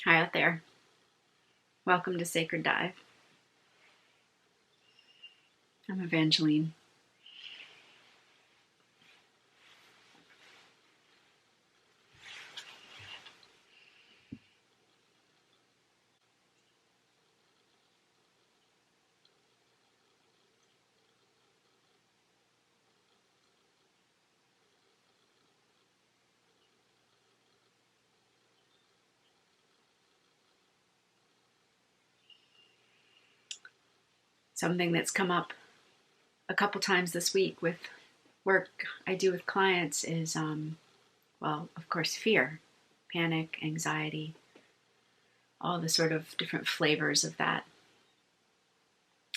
Hi out there. Welcome to Sacred Dive. I'm Evangeline. Something that's come up a couple times this week with work I do with clients is, of course, fear, panic, anxiety, all the sort of different flavors of that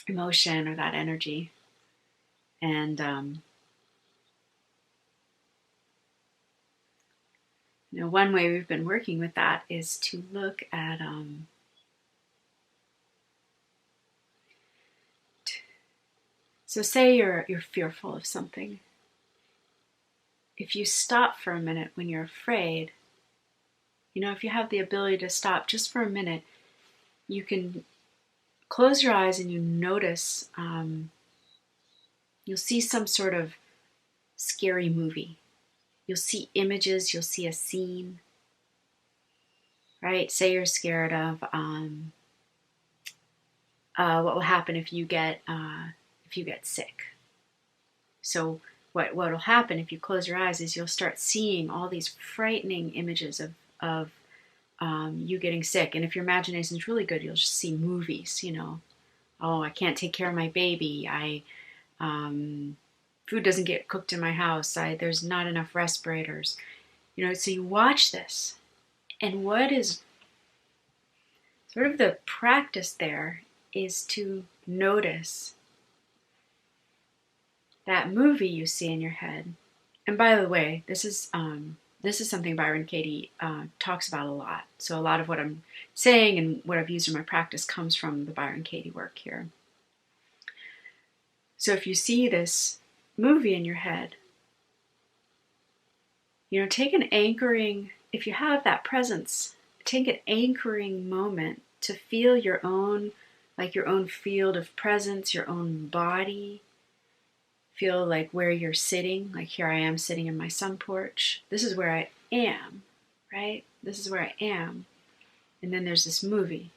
emotion or that energy. And, one way we've been working with that is to look at, so say you're fearful of something. If you stop for a minute when you're afraid, if you have the ability to stop just for a minute, you can close your eyes and you notice, you'll see some sort of scary movie. You'll see images, you'll see a scene, right? Say you're scared of what will happen if you get sick. So what will happen if you close your eyes is you'll start seeing all these frightening images of you getting sick. And if your imagination is really good, you'll just see movies, oh, I can't take care of my baby. Food doesn't get cooked in my house. There's not enough respirators. So you watch this. And what is sort of the practice there is to notice that movie you see in your head. And by the way, this is something Byron Katie talks about a lot. So a lot of what I'm saying and what I've used in my practice comes from the Byron Katie work here. So if you see this movie in your head, take an anchoring, if you have that presence, take an anchoring moment to feel your own field of presence, your own body. Feel like where you're sitting, like here I am sitting in my sun porch. This is where I am, right? This is where I am. And then there's this movie.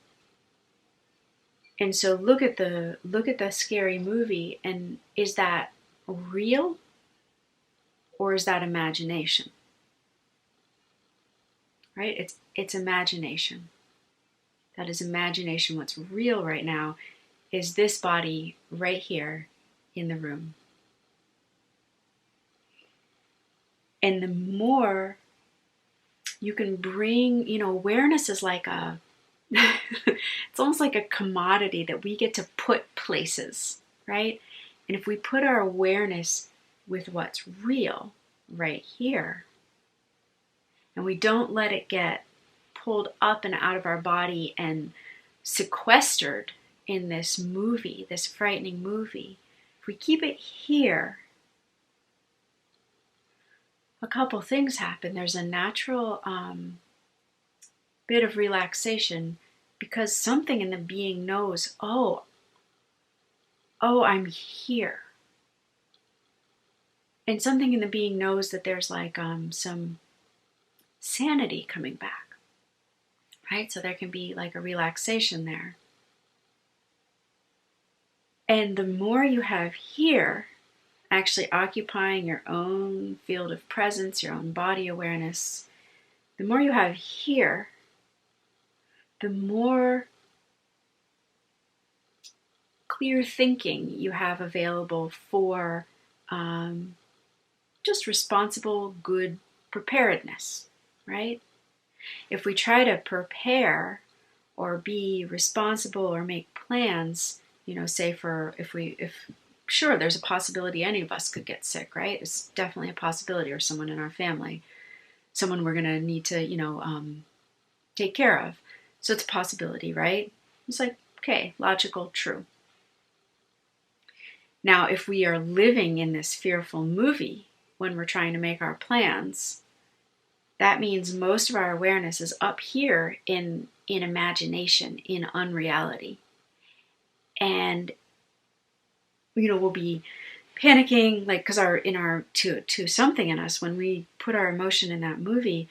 And so look at the scary movie, and is that real or is that imagination? Right? It's imagination. That is imagination. What's real right now is this body right here in the room. And the more you can bring, awareness is like it's almost like a commodity that we get to put places, right? And if we put our awareness with what's real right here, and we don't let it get pulled up and out of our body and sequestered in this movie, this frightening movie, if we keep it here, a couple things happen. There's a natural bit of relaxation because something in the being knows, oh, I'm here. And something in the being knows that there's like some sanity coming back, right? So there can be like a relaxation there. And the more you have here, actually occupying your own field of presence, your own body awareness, the more you have here, the more clear thinking you have available for just responsible, good preparedness, right? If we try to prepare or be responsible or make plans, say if sure, there's a possibility any of us could get sick, right? It's definitely a possibility, or someone in our family, someone we're going to need to, take care of. So it's a possibility, right? It's like, okay, logical, true. Now, if we are living in this fearful movie when we're trying to make our plans, that means most of our awareness is up here in imagination, in unreality. And we'll be panicking, like, because to something in us, when we put our emotion in that movie,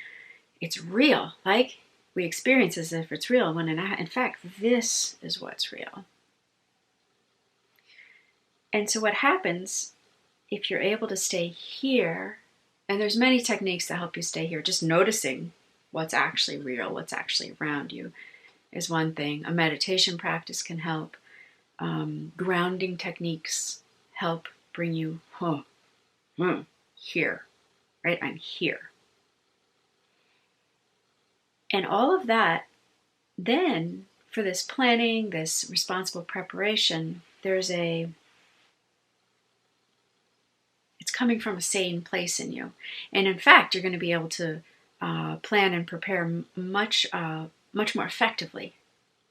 it's real. Like, we experience as if it's real, when in fact this is what's real. And so what happens if you're able to stay here, and there's many techniques that help you stay here, just noticing what's actually real, what's actually around you is one thing. A meditation practice can help. Grounding techniques help bring you here, right? I'm here. And all of that, then for this planning, this responsible preparation, it's coming from a sane place in you. And in fact, you're going to be able to plan and prepare much more effectively,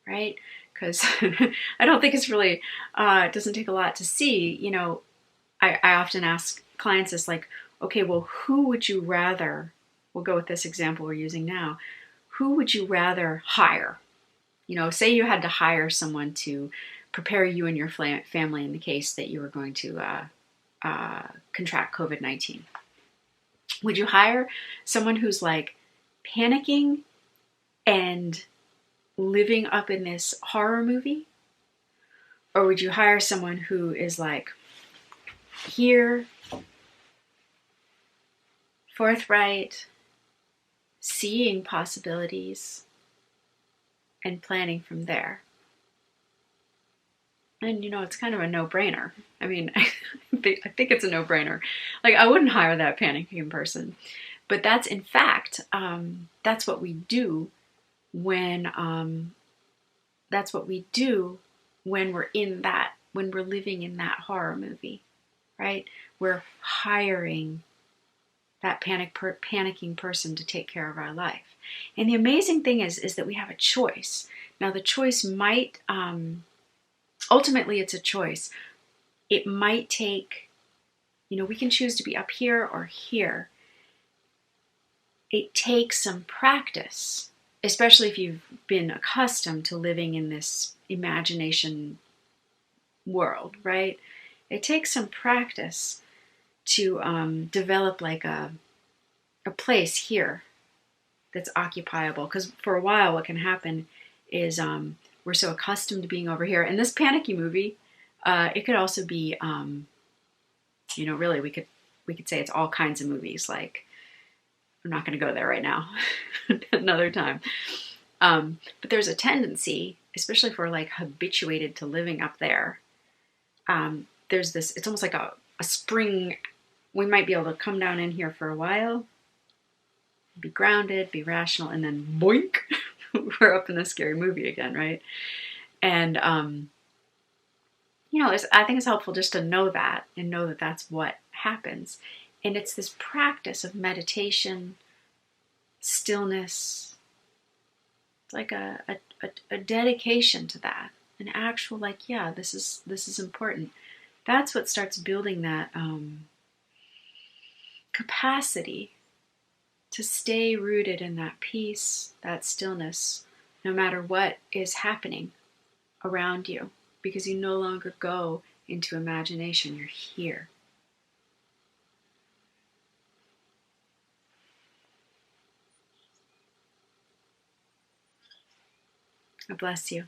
right? Because I don't think it's really, it doesn't take a lot to see. I often ask clients this, like, okay, well, who would you rather, we'll go with this example we're using now, who would you rather hire? Say you had to hire someone to prepare you and your family in the case that you were going to contract COVID-19. Would you hire someone who's like panicking and living up in this horror movie? Or would you hire someone who is like here, forthright, seeing possibilities, and planning from there? And it's kind of a no-brainer. I mean, I think it's a no-brainer. Like, I wouldn't hire that panicking person. But that's, in fact, that's what we do when we're living in that horror movie, right? We're hiring that panicking person to take care of our life. And the amazing thing is that we have a choice. Now, the choice might, ultimately it's a choice. It might take, we can choose to be up here or here. It takes some practice, especially if you've been accustomed to living in this imagination world, right? It takes some practice to develop like a place here that's occupiable. Because for a while, what can happen is we're so accustomed to being over here. And this panicky movie, it could also be, really, we could say it's all kinds of movies. Like, I'm not going to go there right now, another time. But there's a tendency, especially if we're like habituated to living up there. There's this, it's almost like a spring. We might be able to come down in here for a while, be grounded, be rational, and then boink, we're up in the scary movie again, right? And, I think it's helpful just to know that and know that that's what happens. And it's this practice of meditation, stillness. It's like a dedication to that, an actual, like, yeah, this is important. That's what starts building that capacity to stay rooted in that peace, that stillness, no matter what is happening around you, because you no longer go into imagination, you're here. God bless you.